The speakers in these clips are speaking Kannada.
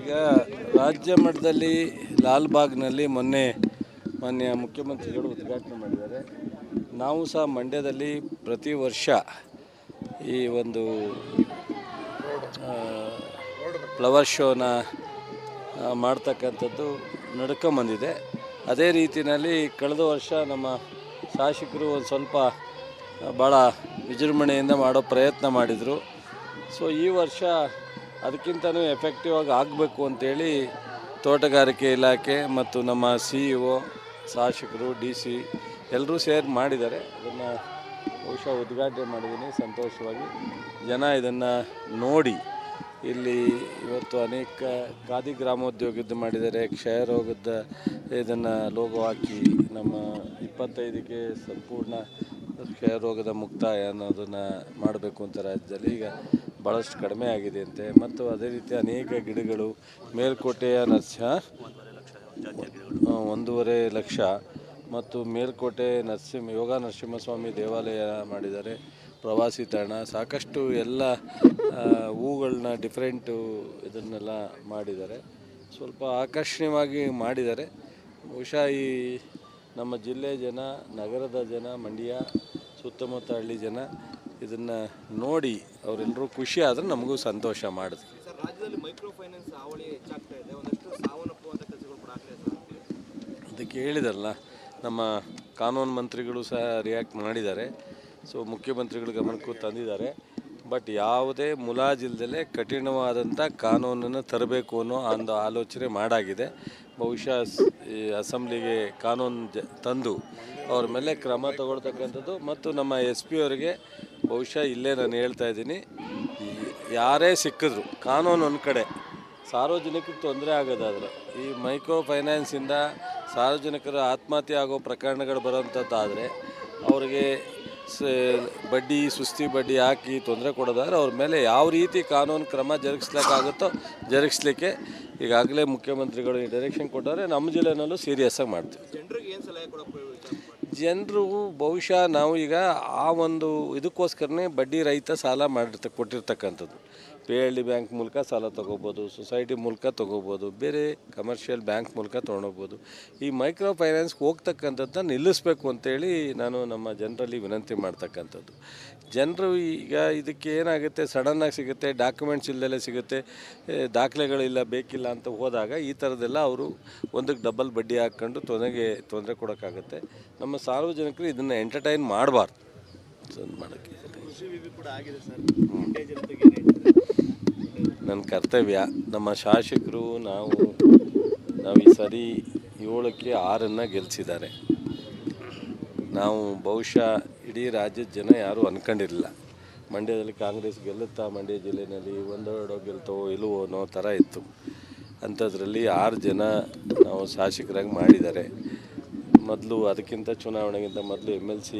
ಈಗ ರಾಜ್ಯ ಮಟ್ಟದಲ್ಲಿ ಲಾಲ್ಬಾಗ್ನಲ್ಲಿ ಮಾನ್ಯ ಮುಖ್ಯಮಂತ್ರಿಗಳು ಉದ್ಘಾಟನೆ ಮಾಡಿದ್ದಾರೆ. ನಾವು ಸಹ ಮಂಡ್ಯದಲ್ಲಿ ಪ್ರತಿ ವರ್ಷ ಈ ಒಂದು ಫ್ಲವರ್ ಶೋನ ಮಾಡ್ತಕ್ಕಂಥದ್ದು ನಡ್ಕೊಂಬಂದಿದೆ. ಅದೇ ರೀತಿಯಲ್ಲಿ ಕಳೆದ ವರ್ಷ ನಮ್ಮ ಶಾಸಕರು ಒಂದು ಸ್ವಲ್ಪ ಭಾಳ ವಿಜೃಂಭಣೆಯಿಂದ ಮಾಡೋ ಪ್ರಯತ್ನ ಮಾಡಿದರು. ಸೊ ಈ ವರ್ಷ ಅದಕ್ಕಿಂತಲೂ ಎಫೆಕ್ಟಿವ್ ಆಗಿ ಆಗಬೇಕು ಅಂತೇಳಿ ತೋಟಗಾರಿಕೆ ಇಲಾಖೆ ಮತ್ತು ನಮ್ಮ CEO, ಶಾಸಕರು, DC ಎಲ್ಲರೂ ಸೇರಿ ಮಾಡಿದ್ದಾರೆ. ಅದನ್ನು ಬಹುಶಃ ಉದ್ಘಾಟನೆ ಮಾಡಿದ್ದೀನಿ ಸಂತೋಷವಾಗಿ. ಜನ ಇದನ್ನು ನೋಡಿ ಇಲ್ಲಿ ಇವತ್ತು ಅನೇಕ ಖಾದಿ ಗ್ರಾಮೋದ್ಯೋಗದ್ದು ಮಾಡಿದ್ದಾರೆ. ಕ್ಷಯರೋಗದ ಇದನ್ನು ಲೋಗೋ ಹಾಕಿ ನಮ್ಮ 25ಕ್ಕೆ ಸಂಪೂರ್ಣ ಕ್ಷಯರೋಗದ ಮುಕ್ತಾಯ ಅನ್ನೋದನ್ನು ಮಾಡಬೇಕು ಅಂತ ರಾಜ್ಯದಲ್ಲಿ ಈಗ ಭಾಳಷ್ಟು ಕಡಿಮೆ ಆಗಿದೆ ಅಂತೆ. ಮತ್ತು ಅದೇ ರೀತಿ ಅನೇಕ ಗಿಡಗಳು ಮೇಲ್ಕೋಟೆಯ 1.5 ಲಕ್ಷ ಮತ್ತು ಮೇಲ್ಕೋಟೆ ಯೋಗ ನರಸಿಂಹಸ್ವಾಮಿ ದೇವಾಲಯ ಮಾಡಿದ್ದಾರೆ. ಪ್ರವಾಸಿ ತಾಣ ಸಾಕಷ್ಟು ಎಲ್ಲ ಹೂಗಳನ್ನ ಡಿಫ್ರೆಂಟು ಇದನ್ನೆಲ್ಲ ಮಾಡಿದ್ದಾರೆ. ಸ್ವಲ್ಪ ಆಕರ್ಷಣೀಯವಾಗಿ ಮಾಡಿದ್ದಾರೆ. ಬಹುಶಃ ಈ ನಮ್ಮ ಜಿಲ್ಲೆ ಜನ, ನಗರದ ಜನ, ಮಂಡ್ಯ ಸುತ್ತಮುತ್ತ ಹಳ್ಳಿ ಜನ ಇದನ್ನು ನೋಡಿ ಅವರೆಲ್ಲರೂ ಖುಷಿ ಆದರೆ ನಮಗೂ ಸಂತೋಷ ಮಾಡಿದ್ವಿ. ರಾಜ್ಯದಲ್ಲಿ ಮೈಕ್ರೋ ಫೈನಾನ್ಸ್ ಹಾವಳಿ ಹೆಚ್ಚಾಗ್ತಾ ಇದೆ. ಒಂದಷ್ಟು ಸಾವನ್ನಪ್ಪುವಂಥ ಕೆಲಸಗಳು ಕೂಡ ಆಗ್ತಾ ಇದೆ. ಅದಕ್ಕೆ ಹೇಳಿದಾರಲ್ಲ, ನಮ್ಮ ಕಾನೂನು ಮಂತ್ರಿಗಳು ಸಹ ರಿಯಾಕ್ಟ್ ಮಾಡಿದ್ದಾರೆ. ಸೊ ಮುಖ್ಯಮಂತ್ರಿಗಳು ಗಮನಕ್ಕೂ ತಂದಿದ್ದಾರೆ. ಬಟ್ ಯಾವುದೇ ಮುಲಾಜಿಲ್ದಲೇ ಕಠಿಣವಾದಂಥ ಕಾನೂನನ್ನು ತರಬೇಕು ಅನ್ನೋ ಒಂದು ಆಲೋಚನೆ ಮಾಡಾಗಿದೆ. ಬಹುಶಃ ಈ ಅಸೆಂಬ್ಲಿಗೆ ಕಾನೂನು ತಂದು ಅವ್ರ ಮೇಲೆ ಕ್ರಮ ತಗೊಳ್ತಕ್ಕಂಥದ್ದು. ಮತ್ತು ನಮ್ಮ SP ಅವರಿಗೆ ಬಹುಶಃ ಇಲ್ಲೇ ನಾನು ಹೇಳ್ತಾ ಇದ್ದೀನಿ, ಯಾರೇ ಸಿಕ್ಕಿದ್ರು ಕಾನೂನು ಒಂದು ಕಡೆ, ಸಾರ್ವಜನಿಕರಿಗೆ ತೊಂದರೆ ಆಗೋದಾದರೆ ಈ ಮೈಕ್ರೋ ಫೈನಾನ್ಸಿಂದ ಸಾರ್ವಜನಿಕರ ಆತ್ಮಹತ್ಯೆ ಆಗೋ ಪ್ರಕರಣಗಳು ಬರೋಂಥದ್ದಾದರೆ ಅವ್ರಿಗೆ ಬಡ್ಡಿ ಸುಸ್ತಿ ಬಡ್ಡಿ ಹಾಕಿ ತೊಂದರೆ ಕೊಡೋದಾದ್ರೆ ಅವ್ರ ಮೇಲೆ ಯಾವ ರೀತಿ ಕಾನೂನು ಕ್ರಮ ಜರುಗಿಸ್ಲಿಕ್ಕಾಗುತ್ತೋ ಜರುಗಿಸ್ಲಿಕ್ಕೆ ಈಗಾಗಲೇ ಮುಖ್ಯಮಂತ್ರಿಗಳು ಡೈರೆಕ್ಷನ್ ಕೊಟ್ಟರೆ ನಮ್ಮ ಜಿಲ್ಲೆನಲ್ಲೂ ಸೀರಿಯಸ್ಸಾಗಿ ಮಾಡ್ತೀವಿ. ಜನರು ಬಹುಶಃ ನಾವು ಈಗ ಆ ಒಂದು ಇದಕ್ಕೋಸ್ಕರನೇ ಬಡ್ಡಿ ರಹಿತ ಸಾಲ ಕೊಟ್ಟಿರ್ತಕ್ಕಂಥದ್ದು. PLD ಬ್ಯಾಂಕ್ ಮೂಲಕ ಸಾಲ ತೊಗೋಬೋದು, ಸೊಸೈಟಿ ಮೂಲಕ ತೊಗೋಬೋದು, ಬೇರೆ ಕಮರ್ಷಿಯಲ್ ಬ್ಯಾಂಕ್ ಮೂಲಕ ತೊಗೊಂಡೋಗ್ಬೋದು. ಈ ಮೈಕ್ರೋ ಫೈನಾನ್ಸ್ಗೆ ಹೋಗ್ತಕ್ಕಂಥದ್ದನ್ನ ನಿಲ್ಲಿಸಬೇಕು ಅಂತೇಳಿ ನಾನು ನಮ್ಮ ಜನರಲ್ಲಿ ವಿನಂತಿ ಮಾಡ್ತಕ್ಕಂಥದ್ದು. ಜನರು ಈಗ ಇದಕ್ಕೆ ಏನಾಗುತ್ತೆ, ಸಡನ್ನಾಗಿ ಸಿಗುತ್ತೆ, ಡಾಕ್ಯುಮೆಂಟ್ಸ್ ಇಲ್ಲದಲ್ಲೇ ಸಿಗುತ್ತೆ, ದಾಖಲೆಗಳಿಲ್ಲ ಬೇಕಿಲ್ಲ ಅಂತ ಹೋದಾಗ ಈ ಥರದ್ದೆಲ್ಲ ಅವರು ಒಂದಕ್ಕೆ ಡಬಲ್ ಬಡ್ಡಿ ಹಾಕ್ಕೊಂಡು ತೊಂದರೆ ಕೊಡೋಕ್ಕಾಗುತ್ತೆ. ನಮ್ಮ ಸಾರ್ವಜನಿಕರು ಇದನ್ನು ಎಂಟರ್ಟೈನ್ ಮಾಡಬಾರ್ದು ಮಾಡೋಕ್ಕೆ. ನನ್ನ ಕರ್ತವ್ಯ, ನಮ್ಮ ಶಾಸಕರು ನಾವು ಈ ಸರಿ 7ಕ್ಕೆ 6 ಗೆಲ್ಲಿಸಿದ್ದಾರೆ. ನಾವು ಬಹುಶಃ ಇಡೀ ರಾಜ್ಯದ ಜನ ಯಾರೂ ಅಂದ್ಕೊಂಡಿರಲಿಲ್ಲ ಮಂಡ್ಯದಲ್ಲಿ ಕಾಂಗ್ರೆಸ್ ಗೆಲ್ಲುತ್ತಾ, ಮಂಡ್ಯ ಜಿಲ್ಲೆಯಲ್ಲಿ 1-2 ಗೆಲ್ತವೋ ಇಲ್ಲವೋ ಅನ್ನೋ ಥರ ಇತ್ತು. ಅಂಥದ್ರಲ್ಲಿ 6 ಜನ ನಾವು ಶಾಸಕರಾಗಿ ಮಾಡಿದ್ದಾರೆ. ಮೊದಲು ಅದಕ್ಕಿಂತ ಚುನಾವಣೆಗಿಂತ ಮೊದಲು MLC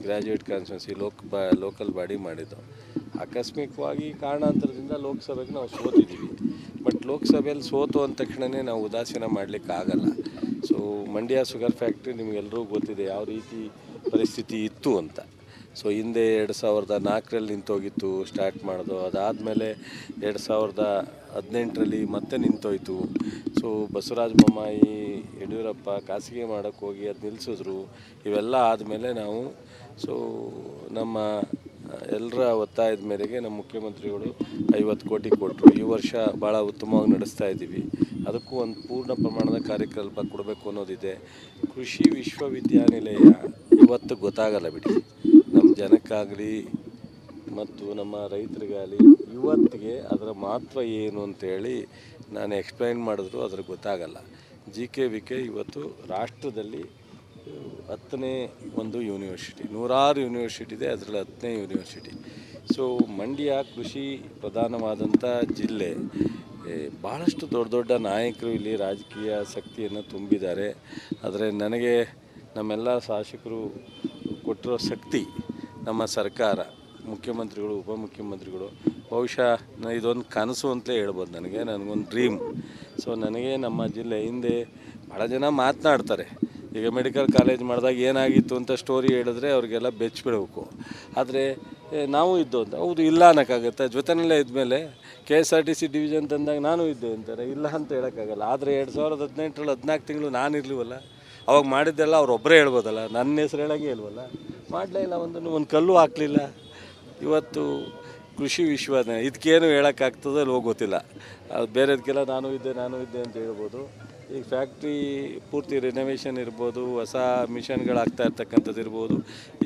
graduate constituency local body ಮಾಡಿದ್ದು. ಆಕಸ್ಮಿಕವಾಗಿ ಕಾರಣಾಂತರದಿಂದ ಲೋಕಸಭೆಗೆ ನಾವು ಸೋತಿದ್ದೀವಿ. ಬಟ್ ಲೋಕಸಭೆಯಲ್ಲಿ ಸೋತು ಅಂದ ತಕ್ಷಣವೇ ನಾವು ಉದಾಸೀನ ಮಾಡಲಿಕ್ಕೆ ಆಗಲ್ಲ. ಸೊ ಮಂಡ್ಯ ಶುಗರ್ ಫ್ಯಾಕ್ಟ್ರಿ ನಿಮಗೆಲ್ಲರೂ ಗೊತ್ತಿದೆ ಯಾವ ರೀತಿ ಪರಿಸ್ಥಿತಿ ಇತ್ತು ಅಂತ. ಸೊ ಹಿಂದೆ 2004ರಲ್ಲಿ ನಿಂತೋಗಿತ್ತು, ಸ್ಟಾರ್ಟ್ ಮಾಡೋದು. ಅದಾದಮೇಲೆ 2018ರಲ್ಲಿ ಮತ್ತೆ ನಿಂತೋಯ್ತು. ಸೊ ಬಸವರಾಜ ಬೊಮ್ಮಾಯಿ, ಯಡಿಯೂರಪ್ಪ ಖಾಸಗಿ ಮಾಡೋಕ್ಕೆ ಹೋಗಿ ಅದು ನಿಲ್ಲಿಸಿದ್ರು. ಇವೆಲ್ಲ ಆದಮೇಲೆ ನಾವು ನಮ್ಮ ಎಲ್ಲರ ಒತ್ತಾಯದ ಮೇರೆಗೆ ನಮ್ಮ ಮುಖ್ಯಮಂತ್ರಿಗಳು 50 ಕೋಟಿ ಕೊಟ್ಟರು. ಈ ವರ್ಷ ಭಾಳ ಉತ್ತಮವಾಗಿ ನಡೆಸ್ತಾ ಇದ್ದೀವಿ. ಅದಕ್ಕೂ ಒಂದು ಪೂರ್ಣ ಪ್ರಮಾಣದ ಕಾರ್ಯಕ್ರಮ ಕೊಡಬೇಕು ಅನ್ನೋದಿದೆ. ಕೃಷಿ ವಿಶ್ವವಿದ್ಯಾನಿಲಯ ಇವತ್ತು ಗೊತ್ತಾಗಲ್ಲ ಬಿಡಿ, ನಮ್ಮ ಜನಕ್ಕಾಗಲಿ ಮತ್ತು ನಮ್ಮ ರೈತರಿಗಾಗಲಿ ಇವತ್ತಿಗೆ ಅದರ ಮಹತ್ವ ಏನು ಅಂತೇಳಿ ನಾನು ಎಕ್ಸ್ಪ್ಲೈನ್ ಮಾಡಿದ್ರು ಅದ್ರ ಗೊತ್ತಾಗಲ್ಲ. GKVK ಇವತ್ತು ರಾಷ್ಟ್ರದಲ್ಲಿ 10ನೇ ಒಂದು ಯೂನಿವರ್ಸಿಟಿ, 100 ಯೂನಿವರ್ಸಿಟಿ ಇದೆ, ಅದರಲ್ಲಿ 10ನೇ ಯೂನಿವರ್ಸಿಟಿ. ಸೊ ಮಂಡ್ಯ ಕೃಷಿ ಪ್ರಧಾನವಾದಂಥ ಜಿಲ್ಲೆ. ಭಾಳಷ್ಟು ದೊಡ್ಡ ನಾಯಕರು ಇಲ್ಲಿ ರಾಜಕೀಯ ಶಕ್ತಿಯನ್ನು ತುಂಬಿದ್ದಾರೆ. ಆದರೆ ನನಗೆ ನಮ್ಮೆಲ್ಲ ಶಾಸಕರು ಕೊಟ್ಟಿರೋ ಶಕ್ತಿ ನಮ್ಮ ಸರ್ಕಾರ, ಮುಖ್ಯಮಂತ್ರಿಗಳು, ಉಪಮುಖ್ಯಮಂತ್ರಿಗಳು. ಬಹುಶಃ ಇದೊಂದು ಕನಸು ಅಂತಲೇ ಹೇಳ್ಬೋದು. ನನಗೊಂದು ಡ್ರೀಮ್. ಸೊ ನನಗೆ ನಮ್ಮ ಜಿಲ್ಲೆ ಹಿಂದೆ ಭಾಳ ಜನ ಮಾತನಾಡ್ತಾರೆ. ಈಗ ಮೆಡಿಕಲ್ ಕಾಲೇಜ್ ಮಾಡಿದಾಗ ಏನಾಗಿತ್ತು ಅಂತ ಸ್ಟೋರಿ ಹೇಳಿದ್ರೆ ಅವ್ರಿಗೆಲ್ಲ ಬೆಚ್ಚಿಬಿಡಬೇಕು. ಆದರೆ ನಾವು ಇದ್ದು ಅಂತ. ಹೌದು, ಇಲ್ಲ ಅನ್ನೋಕ್ಕಾಗತ್ತೆ? ಜೊತೆಯಲ್ಲೇ ಇದ್ಮೇಲೆ KSRTC ಡಿವಿಷನ್ ತಂದಾಗ ನಾನು ಇದ್ದೆ ಅಂತಾರೆ, ಇಲ್ಲ ಅಂತ ಹೇಳೋಕ್ಕಾಗಲ್ಲ. ಆದರೆ 2018ರಲ್ಲಿ 14 ತಿಂಗಳು ನಾನು ಇರಲಿವಲ್ಲ, ಅವಾಗ ಮಾಡಿದ್ದೆಲ್ಲ ಅವರೊಬ್ಬರೇ ಹೇಳ್ಬೋದಲ್ಲ, ನನ್ನ ಹೆಸ್ರು ಹೇಳೋಂಗೆ ಹೇಳ್ವಲ್ಲ. ಮಾಡಲೇ ಇಲ್ಲ, ಒಂದು ಕಲ್ಲು ಹಾಕಲಿಲ್ಲ. ಇವತ್ತು ಕೃಷಿ ವಿಶ್ವವಿದ್ಯಾಲಯ ಇದಕ್ಕೇನು ಹೇಳೋಕ್ಕಾಗ್ತದೋ ಅಲ್ವೋ ಗೊತ್ತಿಲ್ಲ. ಅದು ಬೇರೆದಕ್ಕೆಲ್ಲ ನಾನು ಇದ್ದೆ ಅಂತ ಹೇಳ್ಬೋದು. ಈಗ ಫ್ಯಾಕ್ಟ್ರಿ ಪೂರ್ತಿ ರಿನೋವೇಷನ್ ಇರ್ಬೋದು, ಹೊಸ ಮಿಷನ್ಗಳಾಗ್ತಾ ಇರ್ತಕ್ಕಂಥದ್ದು ಇರ್ಬೋದು.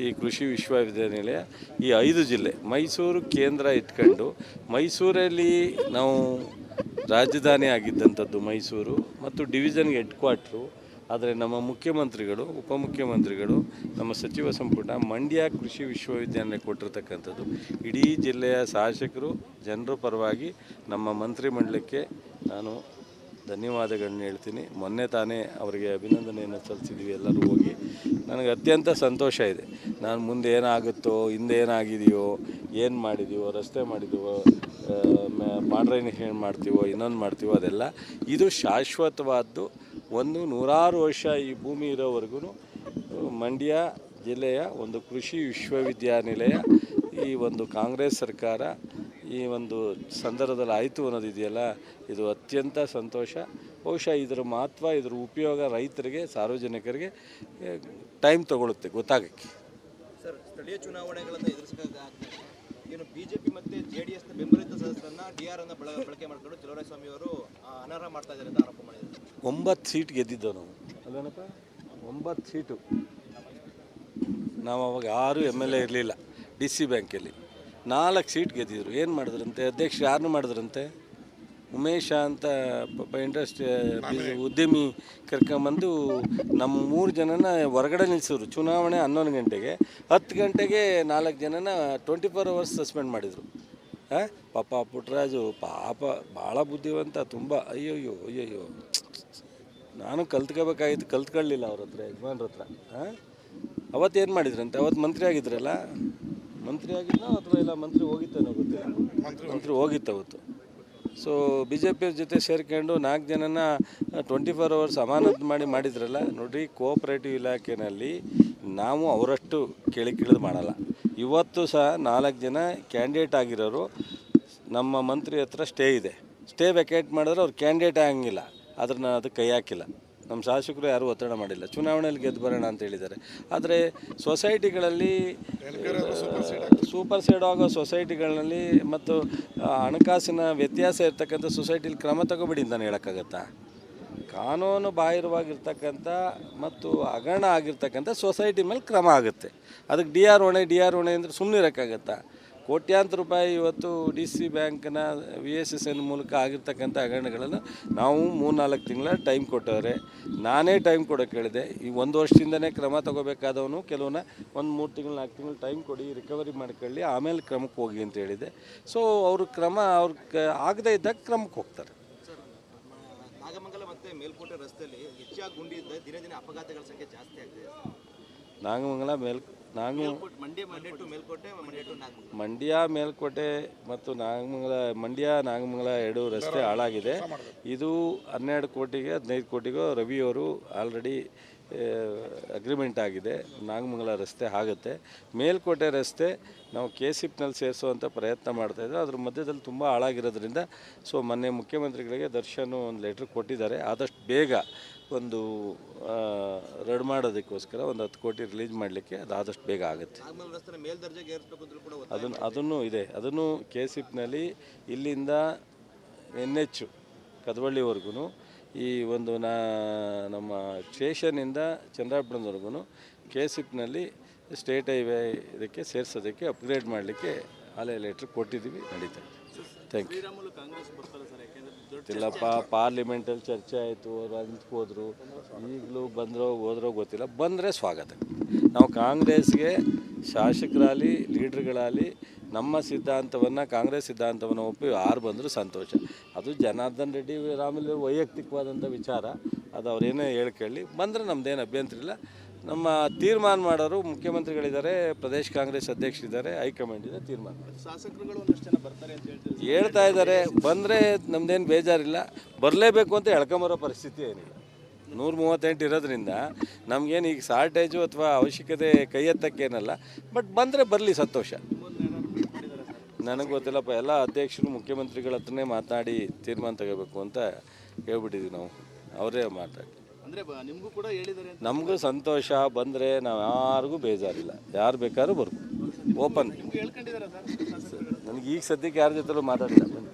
ಈ ಕೃಷಿ ವಿಶ್ವವಿದ್ಯಾನಿಲಯ ಈ 5 ಜಿಲ್ಲೆ, ಮೈಸೂರು ಕೇಂದ್ರ ಇಟ್ಕೊಂಡು, ಮೈಸೂರಲ್ಲಿ ನಾವು ರಾಜಧಾನಿ ಆಗಿದ್ದಂಥದ್ದು ಮೈಸೂರು ಮತ್ತು ಡಿವಿಷನ್ಗೆ ಹೆಡ್ ಕ್ವಾರ್ಟ್ರು. ಆದರೆ ನಮ್ಮ ಮುಖ್ಯಮಂತ್ರಿಗಳು, ಉಪಮುಖ್ಯಮಂತ್ರಿಗಳು, ನಮ್ಮ ಸಚಿವ ಸಂಪುಟ ಮಂಡ್ಯ ಕೃಷಿ ವಿಶ್ವವಿದ್ಯಾನಿಲಯ ಕೊಟ್ಟಿರ್ತಕ್ಕಂಥದ್ದು. ಇಡೀ ಜಿಲ್ಲೆಯ ಶಾಸಕರು, ಜನರ ಪರವಾಗಿ ನಮ್ಮ ಮಂತ್ರಿಮಂಡಲಕ್ಕೆ ನಾನು ಧನ್ಯವಾದಗಳನ್ನ ಹೇಳ್ತೀನಿ. ಮೊನ್ನೆ ತಾನೇ ಅವರಿಗೆ ಅಭಿನಂದನೆಯನ್ನು ಸಲ್ಲಿಸಿದ್ವಿ ಎಲ್ಲರೂ ಹೋಗಿ. ನನಗೆ ಅತ್ಯಂತ ಸಂತೋಷ ಇದೆ. ನಾನು ಮುಂದೆ ಏನಾಗುತ್ತೋ, ಹಿಂದೆ ಏನಾಗಿದೆಯೋ, ಏನು ಮಾಡಿದೀವೋ, ರಸ್ತೆ ಮಾಡಿದೀವೋ, ಮಾಡ್ರೈನೇಷನ್ ಮಾಡ್ತೀವೋ, ಇನ್ನೊಂದು ಮಾಡ್ತೀವೋ, ಅದೆಲ್ಲ ಇದು ಶಾಶ್ವತವಾದ್ದು. 100 ವರ್ಷ ಈ ಭೂಮಿ ಇರೋವರೆಗೂ ಮಂಡ್ಯ ಜಿಲ್ಲೆಯ ಒಂದು ಕೃಷಿ ವಿಶ್ವವಿದ್ಯಾನಿಲಯ ಈ ಒಂದು ಕಾಂಗ್ರೆಸ್ ಸರ್ಕಾರ ಈ ಒಂದು ಸಂದರ್ಭದಲ್ಲಿ ಆಯಿತು ಅನ್ನೋದಿದೆಯಲ್ಲ, ಇದು ಅತ್ಯಂತ ಸಂತೋಷ. ಬಹುಶಃ ಇದರ ಮಹತ್ವ, ಇದರ ಉಪಯೋಗ ರೈತರಿಗೆ, ಸಾರ್ವಜನಿಕರಿಗೆ ಟೈಮ್ ತಗೊಳುತ್ತೆ ಗೊತ್ತಾಗಕ್ಕೆ. ಸರ್, ಸ್ಥಳೀಯ ಚುನಾವಣೆಗಳನ್ನು ಎದುರಿಸಬೇಕಾಗ್ತದೆ. ಏನು BJP ಮತ್ತು JDS ಬೆಂಬಲಿತ ಸದಸ್ಯರನ್ನ DR ಅನ್ನು ಬಳಕೆ ಮಾಡಿಕೊಂಡು ಚಲುವರಾಯಸ್ವಾಮಿ ಅವರು ಅನರ್ಹ ಮಾಡ್ತಾ ಇದ್ದಾರೆ ಅಂತ ಆರೋಪ ಮಾಡಿದ್ದಾರೆ. 9 ಸೀಟ್ ಗೆದ್ದಿದ್ದವು ನಾವು, ಅಲ್ವೇನಪ್ಪ? 9 ಸೀಟು. ನಾವು ಅವಾಗ 6 MLA ಇರಲಿಲ್ಲ. DC ಬ್ಯಾಂಕಲ್ಲಿ 4 ಸೀಟ್ ಗೆದ್ದಿದ್ರು. ಏನು ಮಾಡಿದ್ರಂತೆ? ಅಧ್ಯಕ್ಷರು ಯಾರನ್ನೂ ಮಾಡಿದ್ರಂತೆ? ಉಮೇಶ ಅಂತ ಪಾಪ ಇಂಡಸ್ಟ್ರಿ ಉದ್ಯಮಿ ಕರ್ಕೊಂಬಂದು ನಮ್ಮ 3 ಜನನ ಹೊರಗಡೆ ನಿಲ್ಲಿಸಿದ್ರು. ಚುನಾವಣೆ 11 ಗಂಟೆಗೆ, 10 ಗಂಟೆಗೆ 4 ಜನನ 24 ಅವರ್ಸ್ ಸಸ್ಪೆಂಡ್ ಮಾಡಿದರು. ಪಾಪ ಪುಟ್ಟರಾಜು ಪಾಪ ಭಾಳ ಬುದ್ಧಿವಂತ, ತುಂಬ. ಅಯ್ಯಯ್ಯೋ ನಾನು ಕಲ್ತ್ಕೋಬೇಕಾಗಿತ್ತು, ಕಲ್ತ್ಕೊಳ್ಳಲಿಲ್ಲ ಅವ್ರ ಹತ್ರ, ಯಜಮಾನ್ರ ಹತ್ರ. ಅವತ್ತೇನು ಮಾಡಿದ್ರಂತೆ? ಅವತ್ತು ಮಂತ್ರಿ ಆಗಿದ್ರಲ್ಲ, ಮಂತ್ರಿ ಆಗಿದ್ದ ಅಥವಾ ಇಲ್ಲ ಮಂತ್ರಿ ಹೋಗಿತ್ತೇನೋ ಗೊತ್ತಿಲ್ಲ, ಮಂತ್ರಿ ಹೋಗಿತ್ತು ಅವತ್ತು. ಸೊ BJP ಜೊತೆ ಸೇರ್ಕೊಂಡು 4 ಜನನ 24 ಅವರ್ಸ್ ಅಮಾನತು ಮಾಡಿದ್ರಲ್ಲ. ನೋಡಿರಿ, ಕೋಆಪ್ರೇಟಿವ್ ಇಲಾಖೆಯಲ್ಲಿ ನಾವು ಅವರಷ್ಟು ಕೇಳಿದು ಮಾಡಲ್ಲ. ಇವತ್ತು ಸಹ 4 ಜನ ಕ್ಯಾಂಡಿಡೇಟ್ ಆಗಿರೋರು ನಮ್ಮ ಮಂತ್ರಿ ಹತ್ರ ಸ್ಟೇ ಇದೆ. ಸ್ಟೇ ವೆಕೇಟ್ ಮಾಡಿದ್ರೆ ಅವ್ರು ಕ್ಯಾಂಡಿಡೇಟ್ ಆಗಂಗಿಲ್ಲ. ಅದನ್ನು ಅದಕ್ಕೆ ಕೈ ಹಾಕಿಲ್ಲ. ನಮ್ಮ ಶಾಸಕರು ಯಾರೂ ಒತ್ತಡ ಮಾಡಿಲ್ಲ. ಚುನಾವಣೆಯಲ್ಲಿ ಗೆದ್ದು ಬರೋಣ ಅಂತ ಹೇಳಿದ್ದಾರೆ. ಆದರೆ ಸೊಸೈಟಿಗಳಲ್ಲಿ ಸೂಪರ್ ಸೈಡ್ ಆಗೋ ಸೊಸೈಟಿಗಳಲ್ಲಿ ಮತ್ತು ಹಣಕಾಸಿನ ವ್ಯತ್ಯಾಸ ಇರ್ತಕ್ಕಂಥ ಸೊಸೈಟಿಲಿ ಕ್ರಮ ತಗೋಬೇಡಿ ಅಂತ ಹೇಳೋಕ್ಕಾಗತ್ತಾ? ಕಾನೂನು ಬಾಹಿರವಾಗಿರ್ತಕ್ಕಂಥ ಮತ್ತು ಹಗರಣ ಆಗಿರ್ತಕ್ಕಂಥ ಸೊಸೈಟಿ ಮೇಲೆ ಕ್ರಮ ಆಗುತ್ತೆ. ಅದಕ್ಕೆ DR ಹೊಣೆ ಅಂದರೆ ಸುಮ್ಮನೆ ಇರೋಕ್ಕಾಗತ್ತಾ? ಕೋಟ್ಯಾಂತರ ರೂಪಾಯಿ ಇವತ್ತು DC ಬ್ಯಾಂಕ್ನ VSSN ಮೂಲಕ ಆಗಿರ್ತಕ್ಕಂಥ ಹಗರಣಗಳನ್ನು ನಾವು 3-4 ತಿಂಗಳ ಟೈಮ್ ಕೊಟ್ಟವ್ರೆ. ನಾನೇ ಟೈಮ್ ಕೊಡೋಕ್ಕೆ ಹೇಳಿದೆ. ಈ 1 ವರ್ಷದಿಂದನೇ ಕ್ರಮ ತಗೋಬೇಕಾದವನು ಕೆಲವನ್ನ 1-3 ತಿಂಗಳು 4 ತಿಂಗಳು ಟೈಮ್ ಕೊಡಿ, ರಿಕವರಿ ಮಾಡ್ಕೊಳ್ಳಿ, ಆಮೇಲೆ ಕ್ರಮಕ್ಕೆ ಹೋಗಿ ಅಂತ ಹೇಳಿದೆ. ಸೊ ಅವರು ಕ್ರಮ ಆಗದೇ ಇದ್ದಾಗ ಕ್ರಮಕ್ಕೆ ಹೋಗ್ತಾರೆ. ನಾಗಮಂಗಲ ಮತ್ತು ಮೇಲ್ಕೋಟೆ ರಸ್ತೆಯಲ್ಲಿ ಹೆಚ್ಚಾಗಿ ಗುಂಡಿ ಇದ್ದ ದಿನ ದಿನ ಅಪಘಾತಗಳ ಸಂಖ್ಯೆ ಜಾಸ್ತಿ ಆಗ್ತಿದೆ. ಮಂಡ್ಯ ಮೇಲ್ಕೋಟೆ ಮತ್ತು ಮಂಡ್ಯ ನಾಗಮಂಗಲ 2 ರಸ್ತೆ ಹಾಳಾಗಿದೆ. ಇದು 12 ಕೋಟಿಗೆ 15 ಕೋಟಿಗೋ ರವಿಯವರು ಆಲ್ರೆಡಿ ಅಗ್ರಿಮೆಂಟ್ ಆಗಿದೆ. ನಾಗಮಂಗಲ ರಸ್ತೆ ಆಗುತ್ತೆ. ಮೇಲ್ಕೋಟೆ ರಸ್ತೆ ನಾವು KSIPನಲ್ಲಿ ಸೇರಿಸುವಂಥ ಪ್ರಯತ್ನ ಮಾಡ್ತಾಯಿದ್ರು. ಅದ್ರ ಮಧ್ಯದಲ್ಲಿ ತುಂಬ ಹಾಳಾಗಿರೋದ್ರಿಂದ ಸೊ ಮೊನ್ನೆ ಮುಖ್ಯಮಂತ್ರಿಗಳಿಗೆ ದರ್ಶನ್ ಒಂದು ಲೆಟ್ರ್ ಕೊಟ್ಟಿದ್ದಾರೆ. ಆದಷ್ಟು ಬೇಗ ಒಂದು ರಡ್ ಮಾಡೋದಕ್ಕೋಸ್ಕರ ಒಂದು 10 ಕೋಟಿ ರಿಲೀಸ್ ಮಾಡಲಿಕ್ಕೆ ಅದು ಆದಷ್ಟು ಬೇಗ ಆಗುತ್ತೆ. ಅದನ್ನು ಇದೆ. ಅದನ್ನು KSIPನಲ್ಲಿ ಇಲ್ಲಿಂದ NH ಕದವಳ್ಳಿವರೆಗೂ ಈ ಒಂದು ನಮ್ಮ ಸ್ಟೇಷನಿಂದ ಚಂದ್ರಾಪುರದವರೆಗೂ KSIPನಲ್ಲಿ ಸ್ಟೇಟ್ ಹೈವೇ ಇದಕ್ಕೆ ಸೇರಿಸೋದಕ್ಕೆ ಅಪ್ಗ್ರೇಡ್ ಮಾಡಲಿಕ್ಕೆ ಆಲೇ ಲೆಟ್ರ್ ಕೊಟ್ಟಿದ್ದೀವಿ. ನಡೀತಾ ಇದೆ. Thank you. ಗೊತ್ತಿಲ್ಲಪ್ಪ, ಪಾರ್ಲಿಮೆಂಟಲ್ಲಿ ಚರ್ಚೆ ಆಯಿತು, ಅವ್ರು ಅಂದ್ಕೋದ್ರು. ಈಗಲೂ ಬಂದರೋ ಹೋದ್ರೋ ಗೊತ್ತಿಲ್ಲ. ಬಂದರೆ ಸ್ವಾಗತ. ನಾವು ಕಾಂಗ್ರೆಸ್ಗೆ ಶಾಸಕರಾಗಲಿ ಲೀಡ್ರ್ಗಳಾಗಲಿ ನಮ್ಮ ಸಿದ್ಧಾಂತವನ್ನು, ಕಾಂಗ್ರೆಸ್ ಸಿದ್ಧಾಂತವನ್ನು ಒಪ್ಪಿ ಯಾರು ಬಂದರೂ ಸಂತೋಷ. ಅದು ಜನಾರ್ದನ್ ರೆಡ್ಡಿ ರಾಮುಲು ವೈಯಕ್ತಿಕವಾದಂಥ ವಿಚಾರ. ಅದು ಅವರೇನೇ ಹೇಳ್ಕೊಳ್ಳಿ. ಬಂದರೆ ನಮ್ಮದೇನು ಅಭ್ಯಂತರ ಇಲ್ಲ. ನಮ್ಮ ತೀರ್ಮಾನ ಮಾಡೋರು ಮುಖ್ಯಮಂತ್ರಿಗಳಿದ್ದಾರೆ, ಪ್ರದೇಶ ಕಾಂಗ್ರೆಸ್ ಅಧ್ಯಕ್ಷರಿದ್ದಾರೆ, ಹೈಕಮಾಂಡ್ ಇದೆ, ತೀರ್ಮಾನ ಮಾಡಿ. ಶಾಸಕರುಗಳು ಒಂದಷ್ಟು ಜನ ಬರ್ತಾರೆ ಅಂತ ಹೇಳ್ತಾ ಇದ್ದಾರೆ. ಬಂದರೆ ನಮ್ಮದೇನು ಬೇಜಾರಿಲ್ಲ. ಬರಲೇಬೇಕು ಅಂತ ಎಳ್ಕೊಂಬರೋ ಪರಿಸ್ಥಿತಿ ಏನಿಲ್ಲ. 138 ಇರೋದ್ರಿಂದ ನಮಗೇನು ಈಗ ಶಾರ್ಟೇಜು ಅಥವಾ ಅವಶ್ಯಕತೆ ಕೈ ಎತ್ತಕ್ಕೇನಲ್ಲ. ಬಟ್ ಬಂದರೆ ಬರಲಿ, ಸಂತೋಷ. ನನಗೆ ಗೊತ್ತಿಲ್ಲಪ್ಪ, ಎಲ್ಲ ಅಧ್ಯಕ್ಷರು ಮುಖ್ಯಮಂತ್ರಿಗಳ ಹತ್ರನೇ ಮಾತನಾಡಿ ತೀರ್ಮಾನ ತಗೋಬೇಕು ಅಂತ ಹೇಳ್ಬಿಟ್ಟಿದ್ದೀವಿ ನಾವು. ಅವರೇ ಮಾತಾಡಿ. ಅಂದರೆ ನಿಮಗೂ ಕೂಡ ಹೇಳಿದ್ದಾರೆ ಅಂತ. ನಮಗೂ ಸಂತೋಷ, ಬಂದರೆ ನಾವು ಯಾರಿಗೂ ಬೇಜಾರಿಲ್ಲ, ಯಾರು ಬೇಕಾದ್ರೂ ಬರ್ಬೋದು, ಓಪನ್. ನಿಮ್ಗೆ ಹೇಳ್ಕೊಂಡಿದ್ದಾರೆ ಸರ್ ಶಾಸಕರು? ನನಗೆ ಈಗ ಸದ್ಯಕ್ಕೆ ಯಾರ ಜೊತೆಲೂ ಮಾತಾಡಿಲ್ಲ.